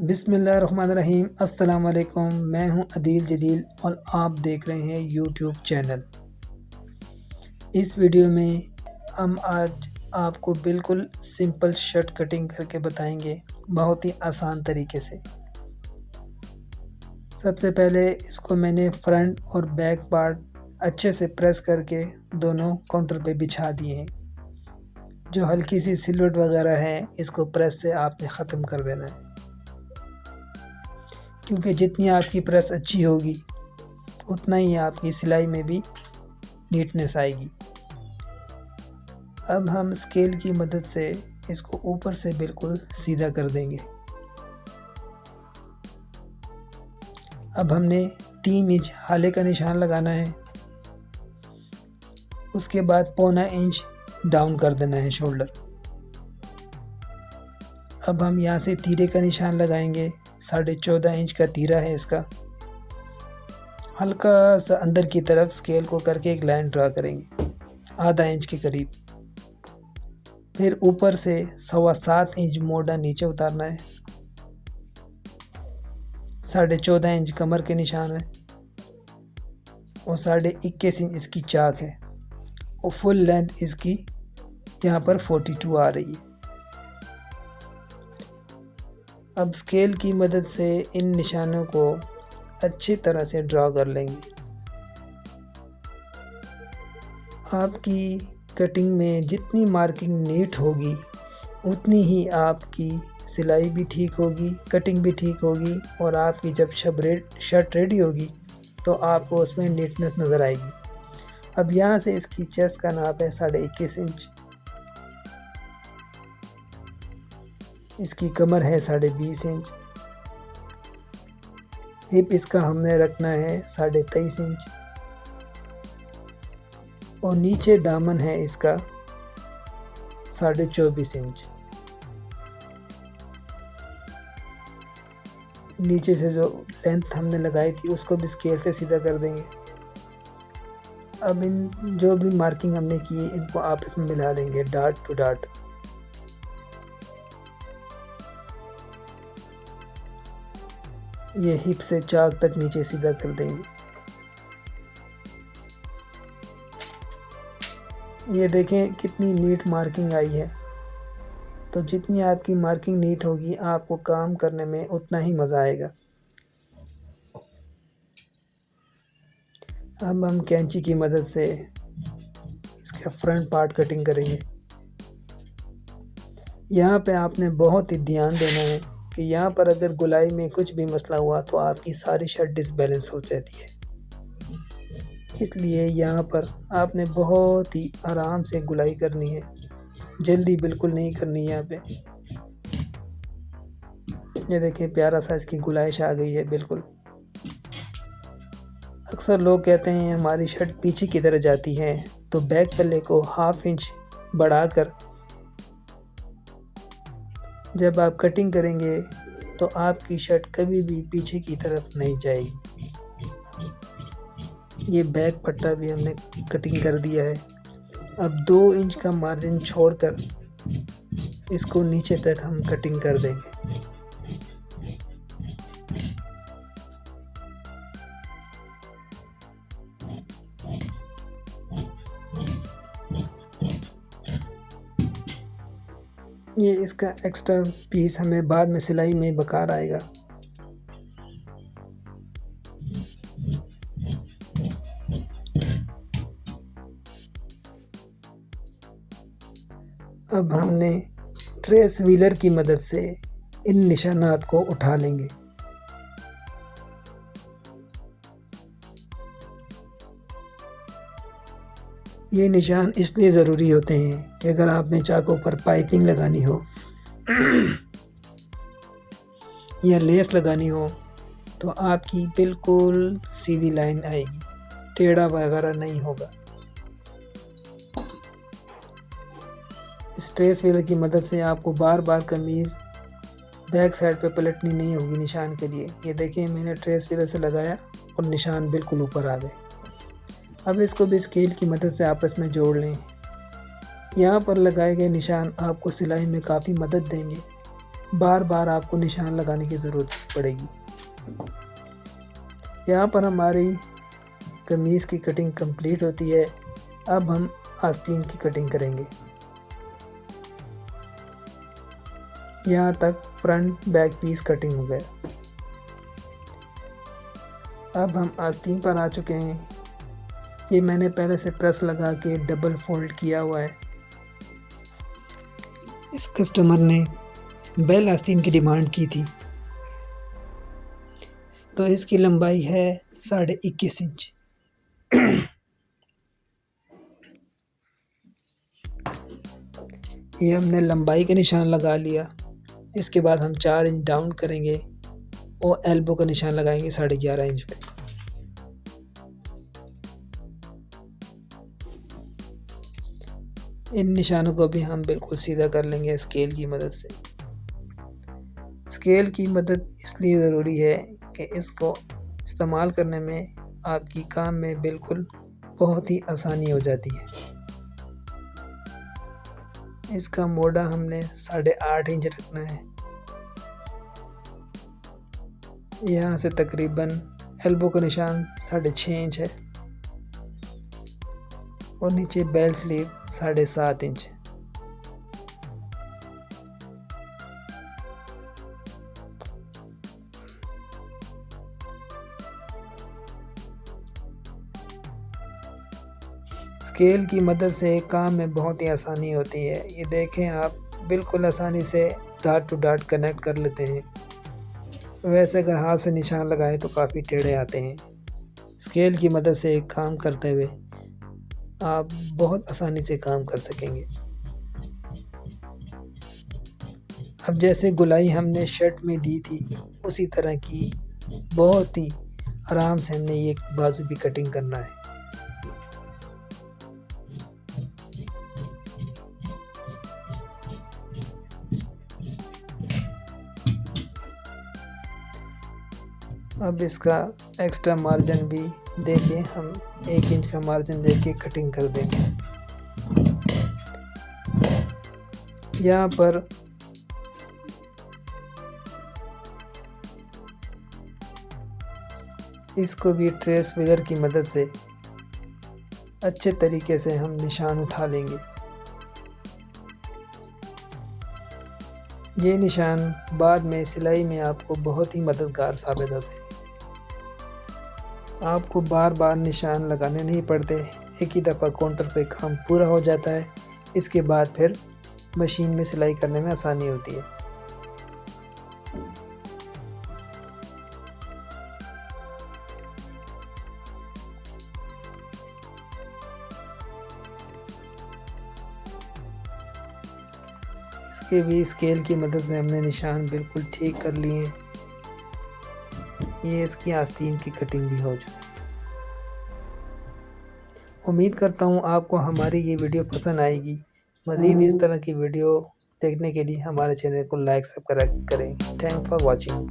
बिस्मिल्लाहिर्रहमानिर्रहीम। अस्सलाम वालेकुम। मैं हूं अदील जलील और आप देख रहे हैं यूट्यूब चैनल। इस वीडियो में हम आज आपको बिल्कुल सिंपल शर्ट कटिंग करके बताएंगे, बहुत ही आसान तरीके से। सबसे पहले इसको मैंने फ्रंट और बैक पार्ट अच्छे से प्रेस करके दोनों काउंटर पे बिछा दिए हैं। जो हल्की सी सिलवट वगैरह है, इसको प्रेस से आपने ख़त्म कर देना है, क्योंकि जितनी आपकी प्रेस अच्छी होगी उतना ही आपकी सिलाई में भी नीटनेस आएगी। अब हम स्केल की मदद से इसको ऊपर से बिल्कुल सीधा कर देंगे। अब हमने 3 इंच हाले का निशान लगाना है। उसके बाद 1.25 इंच डाउन कर देना है शोल्डर। अब हम यहाँ से तीरे का निशान लगाएंगे। 14.5 इंच का तीरा है इसका। हल्का सा अंदर की तरफ स्केल को करके एक लाइन ड्रा करेंगे, आधा इंच के करीब। फिर ऊपर से 7.25 इंच मोड़ा नीचे उतारना है। 14.5 इंच कमर के निशान है और 21.5 इंच इसकी चाक है और फुल लेंथ इसकी यहाँ पर 42 आ रही है। अब स्केल की मदद से इन निशानों को अच्छी तरह से ड्रा कर लेंगे। आपकी कटिंग में जितनी मार्किंग नीट होगी उतनी ही आपकी सिलाई भी ठीक होगी, कटिंग भी ठीक होगी और आपकी जब शर्ट रेडी होगी तो आपको उसमें नीटनेस नज़र आएगी। अब यहाँ से इसकी चेस्ट का नाप है 21.5 इंच, इसकी कमर है 20.5 इंच, हिप इसका हमने रखना है 23.5 इंच और नीचे दामन है इसका 24.5 इंच। नीचे से जो लेंथ हमने लगाई थी उसको भी स्केल से सीधा कर देंगे। अब इन जो भी मार्किंग हमने की है इनको आपस में मिला लेंगे डॉट टू डॉट। ये हिप से चाक तक नीचे सीधा कर देंगे। ये देखें कितनी नीट मार्किंग आई है। तो जितनी आपकी मार्किंग नीट होगी आपको काम करने में उतना ही मज़ा आएगा। अब हम कैंची की मदद से इसका फ्रंट पार्ट कटिंग करेंगे। यहाँ पे आपने बहुत ही ध्यान देना है कि यहाँ पर अगर गुलाई में कुछ भी मसला हुआ तो आपकी सारी शर्ट डिसबैलेंस हो जाती है। इसलिए यहाँ पर आपने बहुत ही आराम से गुलाई करनी है, जल्दी बिल्कुल नहीं करनी। यहाँ पे ये देखिए प्यारा सा इसकी गुलाइश आ गई है बिल्कुल। अक्सर लोग कहते हैं हमारी शर्ट पीछे की तरह जाती है, तो बैक पल्ले को 1/2 इंच बढ़ाकर जब आप कटिंग करेंगे तो आपकी शर्ट कभी भी पीछे की तरफ नहीं जाएगी। ये बैक पट्टा भी हमने कटिंग कर दिया है। अब 2 इंच का मार्जिन छोड़कर इसको नीचे तक हम कटिंग कर देंगे। ये इसका एक्स्ट्रा पीस हमें बाद में सिलाई में बेकार आएगा। अब हमने ट्रेस व्हीलर की मदद से इन निशानात को उठा लेंगे। ये निशान इसलिए ज़रूरी होते हैं कि अगर आपने चाकों पर पाइपिंग लगानी हो या लेस लगानी हो तो आपकी बिल्कुल सीधी लाइन आएगी, टेढ़ा वगैरह नहीं होगा। इस ट्रेस व्हीलर की मदद से आपको बार बार कमीज़ बैक साइड पे पलटनी नहीं होगी निशान के लिए। ये देखिए मैंने ट्रेस व्हीलर से लगाया और निशान बिल्कुल ऊपर आ गए। अब इसको भी स्केल की मदद से आपस में जोड़ लें। यहाँ पर लगाए गए निशान आपको सिलाई में काफ़ी मदद देंगे बार बार आपको निशान लगाने की ज़रूरत पड़ेगी। यहाँ पर हमारी कमीज़ की कटिंग कंप्लीट होती है। अब हम आस्तीन की कटिंग करेंगे। यहाँ तक फ्रंट बैक पीस कटिंग हो गया। अब हम आस्तीन पर आ चुके हैं। ये मैंने पहले से प्रेस लगा के डबल फोल्ड किया हुआ है। इस कस्टमर ने बेल आस्तीन की डिमांड की थी, तो इसकी लंबाई है 21.5 इंच। ये हमने लंबाई का निशान लगा लिया। इसके बाद हम 4 इंच डाउन करेंगे और एल्बो का निशान लगाएंगे 11.5 इंच पे। इन निशानों को भी हम बिल्कुल सीधा कर लेंगे स्केल की मदद से। स्केल की मदद इसलिए ज़रूरी है कि इसको इस्तेमाल करने में आपकी काम में बिल्कुल बहुत ही आसानी हो जाती है। इसका मोड़ा हमने 8.5 इंच रखना है। यहाँ से तकरीबन एल्बो का निशान 6.5 इंच है और नीचे बेल स्लीव 7.5 इंच। स्केल की मदद से काम में बहुत ही आसानी होती है। ये देखें आप, बिल्कुल आसानी से डॉट टू डॉट कनेक्ट कर लेते हैं। वैसे अगर हाथ से निशान लगाएं तो काफ़ी टेढ़े आते हैं। स्केल की मदद से एक काम करते हुए आप बहुत आसानी से काम कर सकेंगे। अब जैसे गुलाई हमने शर्ट में दी थी, उसी तरह की बहुत ही आराम से हमने ये बाजू भी कटिंग करना है। अब इसका एक्स्ट्रा मार्जिन भी देके हम 1 इंच का मार्जिन देके कटिंग कर देंगे। यहाँ पर इसको भी ट्रेस मिरर की मदद से अच्छे तरीके से हम निशान उठा लेंगे। ये निशान बाद में सिलाई में आपको बहुत ही मददगार साबित होते हैं। आपको बार बार निशान लगाने नहीं पड़ते, एक ही दफ़ा काउंटर पे काम पूरा हो जाता है। इसके बाद फिर मशीन में सिलाई करने में आसानी होती है। इसके भी स्केल की मदद से हमने निशान बिल्कुल ठीक कर लिए हैं। ये इसकी आस्तीन की कटिंग भी हो चुकी है। उम्मीद करता हूँ आपको हमारी ये वीडियो पसंद आएगी। मज़ीद इस तरह की वीडियो देखने के लिए हमारे चैनल को लाइक सब्सक्राइब करें। Thank for watching.